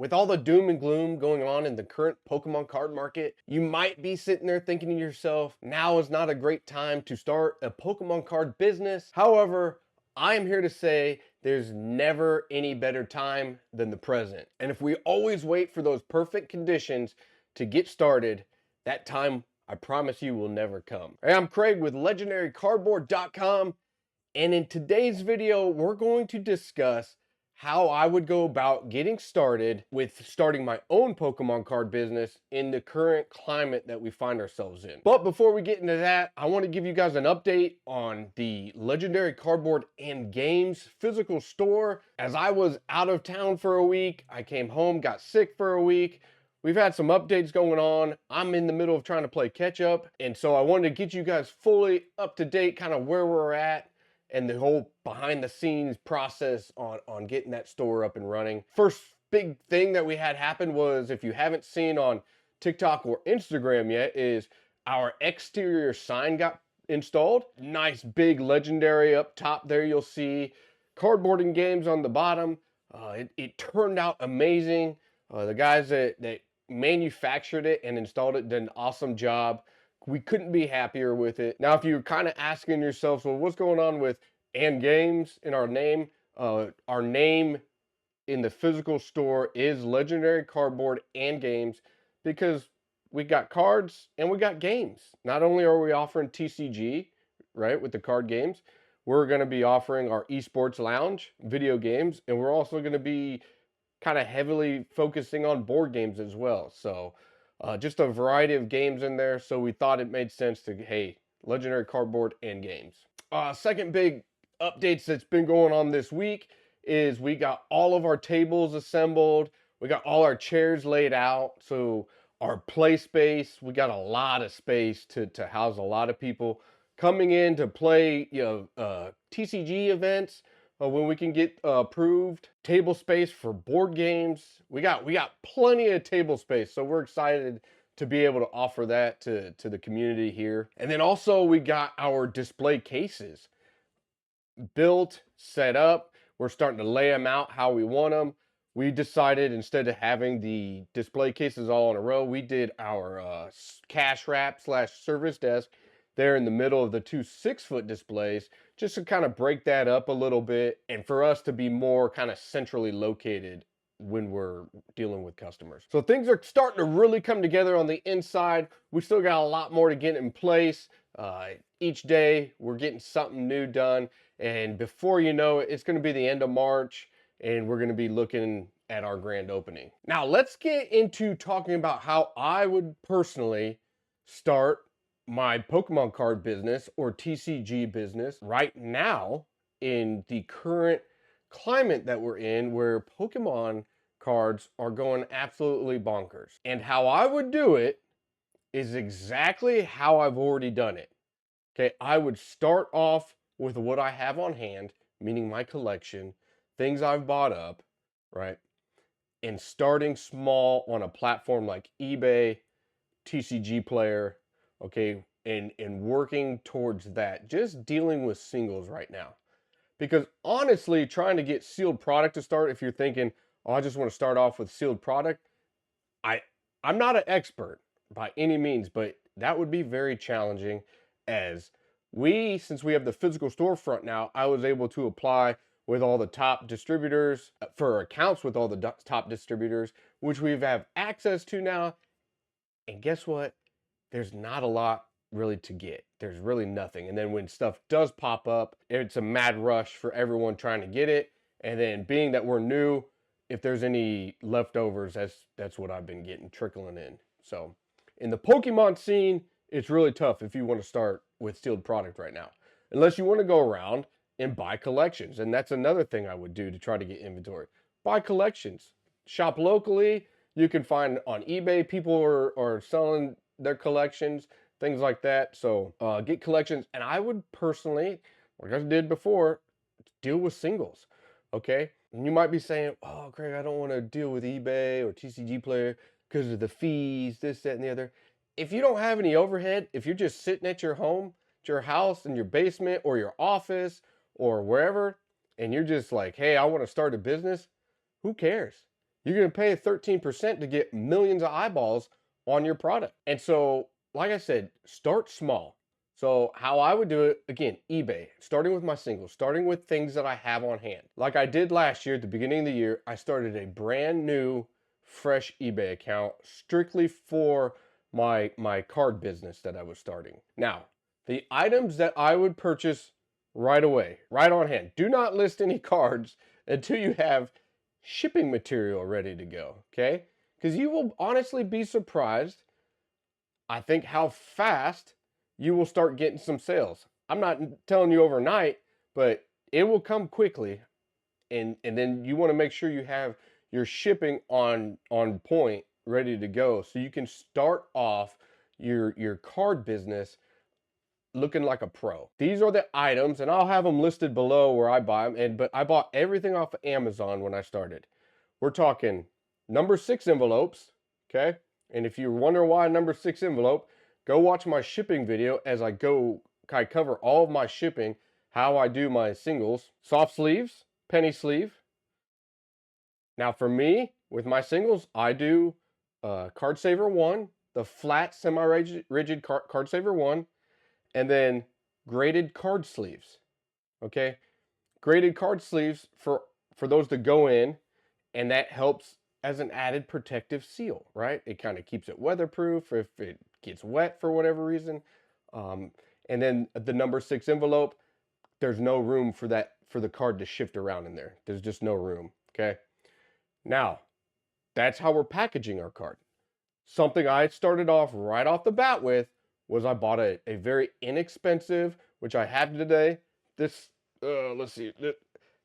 With all the doom and gloom going on in the current Pokemon card market, you might be sitting there thinking to yourself, now is not a great time to start a Pokemon card business. However, I am here to say there's never any better time than the present. And if we always wait for those perfect conditions to get started, that time, I promise you, will never come. Hey, I'm Craig with legendarycardboard.com, and in today's video, we're going to discuss how I would go about getting started with starting my own Pokemon card business in the current climate that we find ourselves in. But before we get into that, I want to give you guys an update on the Legendary Cardboard and Games physical store. As I was out of town for a week, I came home, got sick for a week. We've had some updates going on. I'm in the middle of trying to play catch up. And so I wanted to get you guys fully up to date, kind of where we're at and the whole behind the scenes process on getting that store up and running. First big thing that we had happen was, if you haven't seen on TikTok or Instagram yet, is our exterior sign got installed. Nice big legendary up top there, you'll see Cardboard and Games on the bottom. It turned out amazing. The guys that manufactured it and installed it did an awesome job. We couldn't be happier with it. Now, if you're kind of asking yourselves, well, what's going on with "and Games" in our name? Our name in the physical store is Legendary Cardboard and Games because we got cards and we got games. Not only are we offering TCG, right, with the card games, we're going to be offering our esports lounge video games, and we're also going to be kind of heavily focusing on board games as well. So just a variety of games in there. So we thought it made sense to, hey, Legendary Cardboard and Games. Second big updates that's been going on this week is we got all of our tables assembled. We got all our chairs laid out. So our play space, we got a lot of space to house a lot of people coming in to play, TCG events. When we can get approved, table space for board games. We got plenty of table space, so we're excited to be able to offer that to the community here. And then also we got our display cases built, set up. We're starting to lay them out how we want them. We decided, instead of having the display cases all in a row, we did our cash wrap / service desk there in the middle of the two 6-foot displays, just to kind of break that up a little bit and for us to be more kind of centrally located when we're dealing with customers. So things are starting to really come together on the inside. We still got a lot more to get in place. Each day we're getting something new done, and before you know it, it's going to be the end of March and we're going to be looking at our grand opening. Now let's get into talking about how I would personally start my Pokemon card business or TCG business right now in the current climate that we're in, where Pokemon cards are going absolutely bonkers. And how I would do it is exactly how I've already done it. Okay, I would start off with what I have on hand, meaning my collection, things I've bought up, right? And starting small on a platform like eBay, TCG Player, okay, and working towards that, just dealing with singles right now. Because honestly, trying to get sealed product to start, if you're thinking, oh, I just want to start off with sealed product, I'm not an expert by any means, but that would be very challenging. As since we have the physical storefront now, I was able to apply with all the top distributors for accounts with all the top distributors, which we have access to now. And guess what? There's not a lot really to get. There's really nothing. And then when stuff does pop up, it's a mad rush for everyone trying to get it. And then being that we're new, if there's any leftovers, that's what I've been getting trickling in. So in the Pokemon scene, it's really tough if you want to start with sealed product right now, unless you want to go around and buy collections. And that's another thing I would do to try to get inventory. Buy collections. Shop locally. You can find on eBay, people are selling their collections, things like that. So get collections. And I would personally, like I did before, deal with singles. Okay. And you might be saying, oh, Craig, I don't want to deal with eBay or TCG Player because of the fees, this, that, and the other. If you don't have any overhead, if you're just sitting at your home, at your house, in your basement or your office or wherever, and you're just like, hey, I want to start a business, who cares? You're going to pay 13% to get millions of eyeballs on your product. And so, like I said, start small. So how I would do it, again, eBay, starting with my singles, starting with things that I have on hand. Like I did last year at the beginning of the year, I started a brand new, fresh eBay account strictly for my card business that I was starting. Now, the items that I would purchase right away, right on hand, do not list any cards until you have shipping material ready to go, okay? Because you will honestly be surprised, I think, how fast you will start getting some sales. I'm not telling you overnight, but it will come quickly. And then you want to make sure you have your shipping on point, ready to go, so you can start off your card business looking like a pro. These are the items, and I'll have them listed below where I buy them. But I bought everything off of Amazon when I started. We're talking number 6 envelopes, okay? And if you wonder why number 6 envelope, go watch my shipping video as I cover all of my shipping, how I do my singles. Soft sleeves, penny sleeve. Now for me, with my singles, I do Card Saver 1, the flat semi-rigid Card Saver 1, and then graded card sleeves, okay? Graded card sleeves for those that go in, and that helps as an added protective seal, right? It kind of keeps it weatherproof if it gets wet for whatever reason. Um, and then the number 6 envelope, there's no room for the card to shift around in there. There's just no room, okay? Now, that's how we're packaging our card. Something I started off right off the bat with was I bought a very inexpensive, which I have today. This, let's see,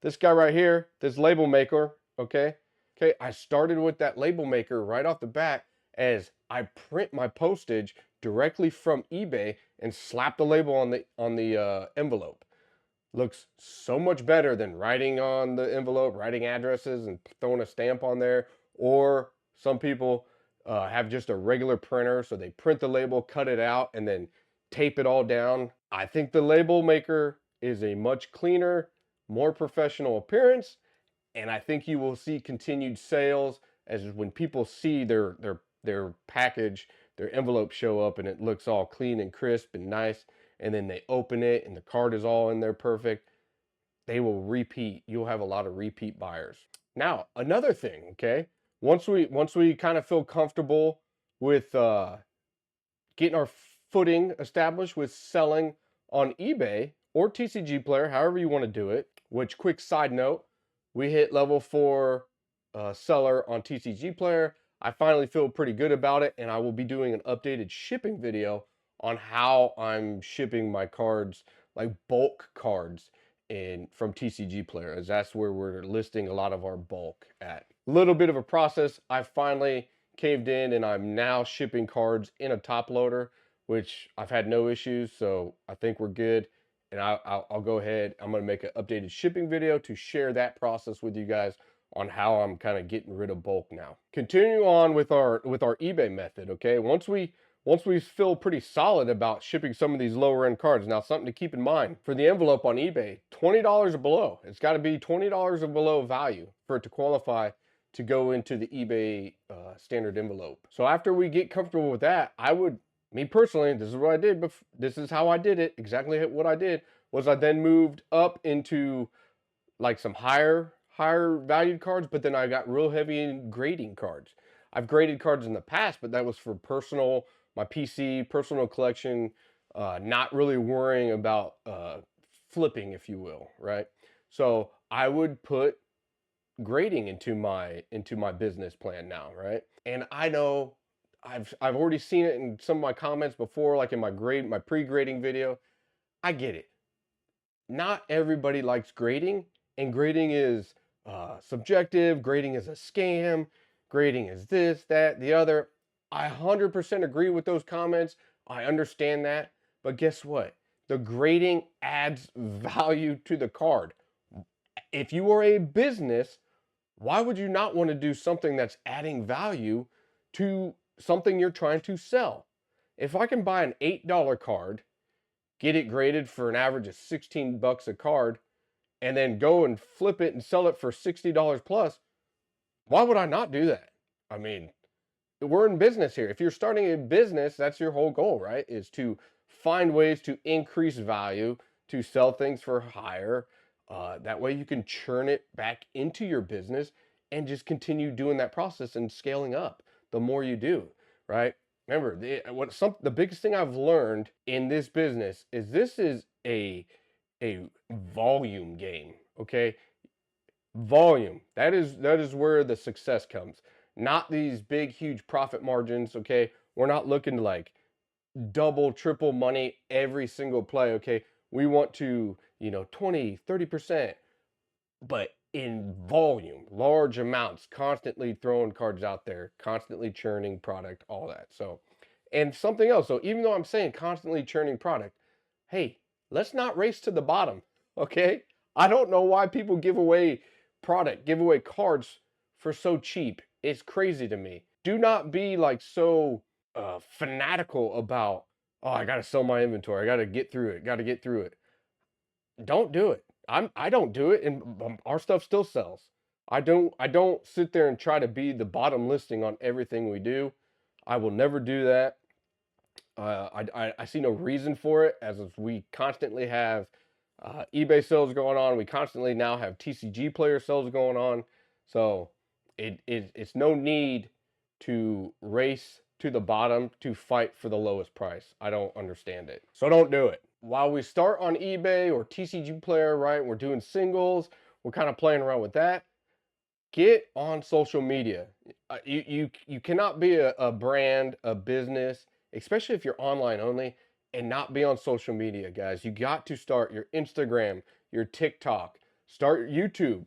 this guy right here, this label maker, okay? Okay, I started with that label maker right off the bat as I print my postage directly from eBay and slap the label on the envelope. Looks so much better than writing on the envelope, writing addresses and throwing a stamp on there. Or some people have just a regular printer, so they print the label, cut it out, and then tape it all down. I think the label maker is a much cleaner, more professional appearance, and I think you will see continued sales as when people see their package, their envelope show up and it looks all clean and crisp and nice, and then they open it and the card is all in there perfect. They will repeat. You'll have a lot of repeat buyers. Now, another thing, okay? Once we kind of feel comfortable with getting our footing established with selling on eBay or TCG Player, however you want to do it, which, quick side note, we hit level 4 seller on TCG Player. I finally feel pretty good about it, and I will be doing an updated shipping video on how I'm shipping my cards, like bulk cards, from TCG Player, as that's where we're listing a lot of our bulk at. Little bit of a process. I finally caved in, and I'm now shipping cards in a top loader, which I've had no issues, so I think we're good. And I'll go ahead. I'm going to make an updated shipping video to share that process with you guys on how I'm kind of getting rid of bulk now. Continue on with our eBay method, okay? Once we feel pretty solid about shipping some of these lower end cards. Now, something to keep in mind for the envelope on eBay, $20 or below. It's got to be $20 or below value for it to qualify to go into the eBay standard envelope. So after we get comfortable with that, me personally, this is what I did, but this is how I did it. Exactly what I did was I then moved up into like some higher valued cards, but then I got real heavy in grading cards. I've graded cards in the past, but that was for my PC, personal collection, not really worrying about flipping, if you will, right? So I would put grading into my business plan now, right? And I know I've already seen it in some of my comments before, like in my pre-grading video. I get it. Not everybody likes grading, and grading is subjective. Grading is a scam. Grading is this, that, the other. I 100% agree with those comments. I understand that. But guess what? The grading adds value to the card. If you are a business, why would you not want to do something that's adding value to something you're trying to sell? If I can buy an $8 card, get it graded for an average of 16 bucks a card, and then go and flip it and sell it for $60 plus, Why would I not do that? I mean, we're in business here. If you're starting a business, that's your whole goal, right? Is to find ways to increase value, to sell things for higher. That way you can churn it back into your business and just continue doing that process and scaling up the more you do, right? Remember, the biggest thing I've learned in this business is this is a volume game, okay? Volume. That is where the success comes. Not these big, huge profit margins. Okay. We're not looking to like double, triple money every single play. Okay. We want to, 20, 30%, but in volume, large amounts, constantly throwing cards out there, constantly churning product, all that. So, and something else. So, even though I'm saying constantly churning product, hey, let's not race to the bottom. Okay. I don't know why people give away cards for so cheap. It's crazy to me. Do not be like so fanatical about, oh, I got to sell my inventory. I got to get through it. Got to get through it. Don't do it. I don't do it, and our stuff still sells. I don't sit there and try to be the bottom listing on everything we do. I will never do that. I see no reason for it, as we constantly have eBay sales going on. We constantly now have TCG player sales going on. So it's no need to race to the bottom to fight for the lowest price. I don't understand it. So don't do it. While we start on eBay or TCG player, right, we're doing singles, we're kind of playing around with that. Get on social media. You cannot be a brand, a business, especially if you're online only, and not be on social media, guys. You got to start your Instagram, your TikTok, start YouTube,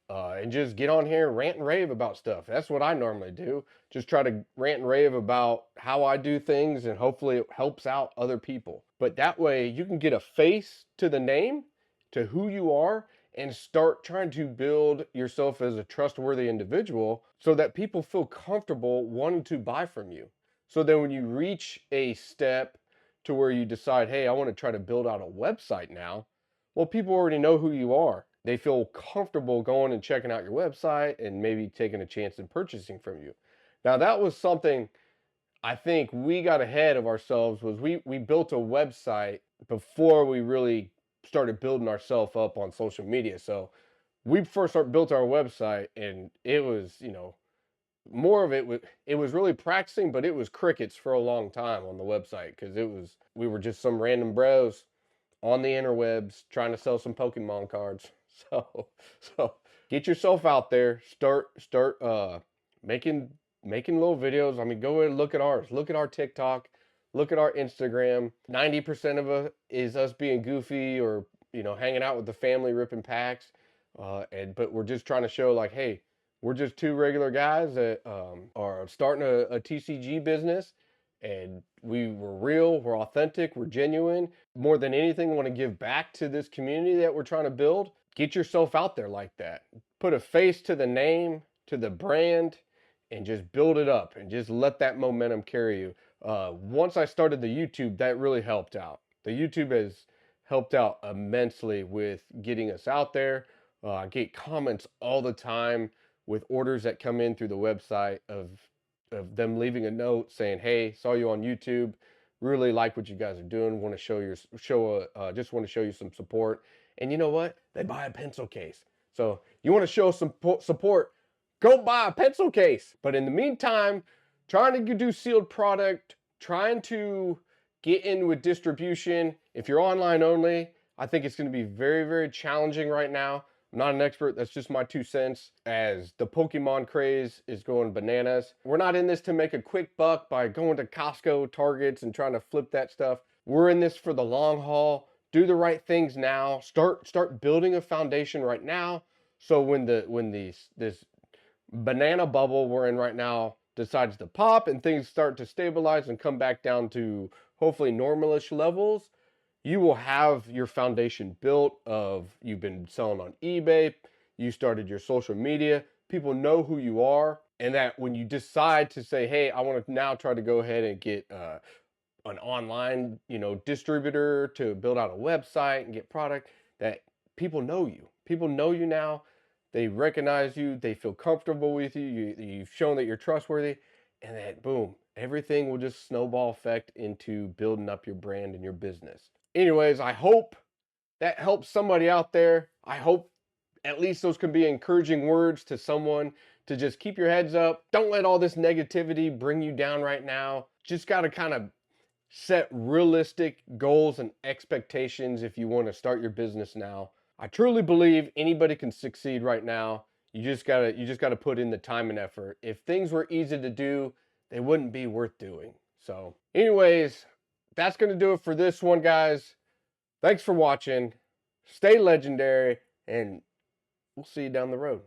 and just get on here and rant and rave about stuff. That's what I normally do. Just try to rant and rave about how I do things, and hopefully it helps out other people. But that way you can get a face to the name, to who you are, and start trying to build yourself as a trustworthy individual so that people feel comfortable wanting to buy from you. So then when you reach a step to where you decide, hey, I want to try to build out a website now, well, people already know who you are. They feel comfortable going and checking out your website and maybe taking a chance in purchasing from you. Now, that was something I think we got ahead of ourselves. Was we built a website before we really started building ourselves up on social media. So we first built our website, and it was, more of it was really practicing, but it was crickets for a long time on the website, because we were just some random bros on the interwebs trying to sell some Pokemon cards. So so get yourself out there, start making little videos. I mean, go ahead and look at ours. Look at our TikTok, look at our Instagram. 90% of it is us being goofy, or hanging out with the family, ripping packs. But we're just trying to show, like, hey, we're just two regular guys that are starting a TCG business, and we're real, we're authentic, we're genuine. More than anything, we want to give back to this community that we're trying to build. Get yourself out there like that. Put a face to the name, to the brand, and just build it up, and just let that momentum carry you. Once I started the YouTube, that really helped out. The YouTube has helped out immensely with getting us out there. I get comments all the time with orders that come in through the website of them leaving a note saying, "Hey, saw you on YouTube. Really like what you guys are doing. Want to just want to show you some support." And you know what? They buy a pencil case. So you want to show some support? Go buy a pencil case. But in the meantime, trying to do sealed product, trying to get in with distribution. If you're online only, I think it's going to be very, very challenging right now. I'm not an expert. That's just my 2 cents. As the Pokemon craze is going bananas, we're not in this to make a quick buck by going to Costco, Targets, and trying to flip that stuff. We're in this for the long haul. Do the right things now. Start building a foundation right now. So when this banana bubble we're in right now decides to pop and things start to stabilize and come back down to hopefully normalish levels, you will have your foundation built. Of you've been selling on eBay, you started your social media, people know who you are, and that when you decide to say, hey, I want to now try to go ahead and get an online distributor to build out a website and get product, that people know you now. they recognize you, they feel comfortable with you, you've shown that you're trustworthy, and then boom, everything will just snowball effect into building up your brand and your business. Anyways, I hope that helps somebody out there. I hope at least those can be encouraging words to someone to just keep your heads up. Don't let all this negativity bring you down right now. Just got to kind of set realistic goals and expectations if you want to start your business now. I truly believe anybody can succeed right now. You just got to put in the time and effort. If things were easy to do, they wouldn't be worth doing. So, anyways, that's going to do it for this one, guys. Thanks for watching. Stay legendary, and we'll see you down the road.